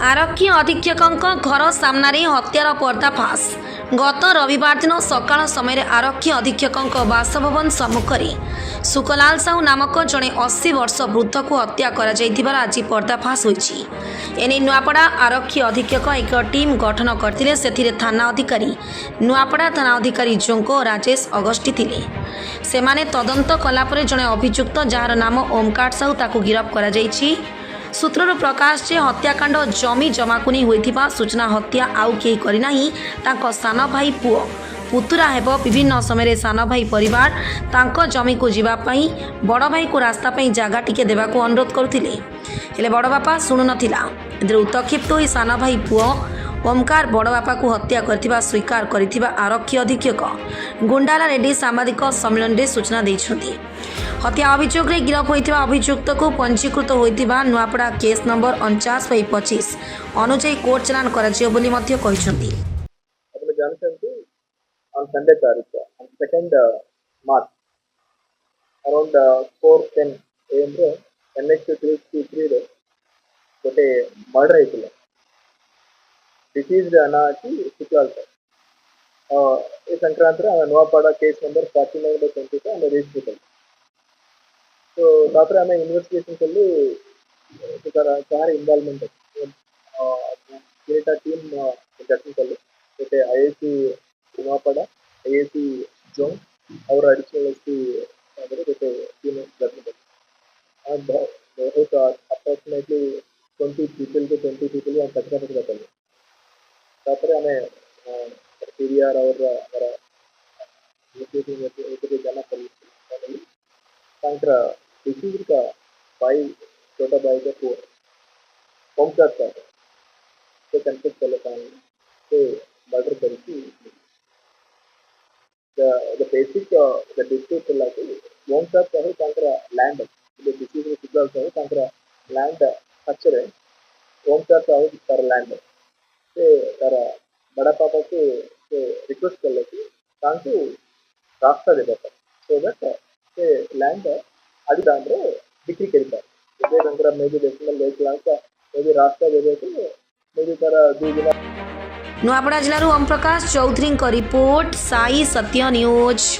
आरक्षी अधीक्षक घर सामने हत्यार पर्दाफाश। गत रविवार दिन सकाळ समय आरक्षी अधीक्षक बासभवन सम्मुखें सुकलाल साहू नामक जड़े 80 वर्ष वृद्ध को हत्या कर आज पर्दाफाश होईछि। एने नुआपड़ा आरक्षी अधीक्षक एक टीम गठन करथिले। सेथिरे थाना अधिकारी नुआपड़ा थाना अधिकारी जोंको राजेश अगस्टी थिले। सेमाने तदंत कलापर जड़े अभियुक्त जार नाम ओमकार साहू ताकू गिरफ करा जायछि। सूत्रर प्रकाश जे हत्याकांड जमी जमाकु नहीं होइथिबा सूचना हत्या आउ केही करिनाही तांको सान भाई पुओ पुतुरा हेबो। विभिन्न समय सान भाई परिवार तांको जमी को जीवा पई बड़ भाई को रास्ता पई जागा टिके देबा को अनुरोध करथिले, हेले बड़ बापा सुनु नथिला। एदरे उत्तक्षिप्त होई सान भाई पुओ ओमकार बड़ बापा को हत्या करथिबा स्वीकार करथिबा आरक्षी अधीक्षक गुंडाला रेड्डी साम्बादिक सम्मेलन रे सूचना दैछथि। हत्या अभियोग रे गिरफ होइथिबा अभियुक्त को पंजीकृत होइथिबा नुआपड़ा केस नंबर 49/25 अनुଯାयी कोर्ट चालान कराजियो बोली मध्य कहिसथि। ଆପଣ ଜାଣିଛନ୍ତି on Sunday ତାରିଖ on 2nd March around 4:10 AM ରେ NH-323 ରେ ଗୋଟେ ମର୍ଡର ହେଇଥିଲା। डिसीज ना अच्छी सुकलाल सर इस संक्रांत रे नुआपड़ा केस नंबर 49/20 का हमें रजिस्टर कर तो तापर हमें इन्वेस्टिगेशन कल्लू कहार इन्वॉल्वमेंट है टीम गठन कल्लू गोटे आईएसी नुआपड़ा आईएसी जोन और एडिशनल एसपी गोटे टीम गठन कर बहुत अप्रोक्सीमेटली 20 people हम कचरा कल्लू। तापर हमें पीडीआर और हमारा जमा कर डिसीज का भाई छोटा भाई का पुओ ओमकार था तो कन्फ्यूज कर लेता हूँ तो मर्डर करके the basic the dispute like Omkar था तांकरा लैंड the डिसीज में सुकलाल था तांकरा लैंड स्ट्रक्चर है ओमकार था तार लैंड से तारा बड़ा पापा को रिक्वेस्ट कर लेती तांकु रास्ता दे देता सो दैट से लैंड अभी दाम रे बिक्री करता है जंगरा में भी डेसिमल लेक लांका में भी रास्ता दे देते में भी तारा 2 दिन नुआपड़ा जिल्लारू ओम प्रकाश चौधरी रिपोर्ट साई सत्य न्यूज।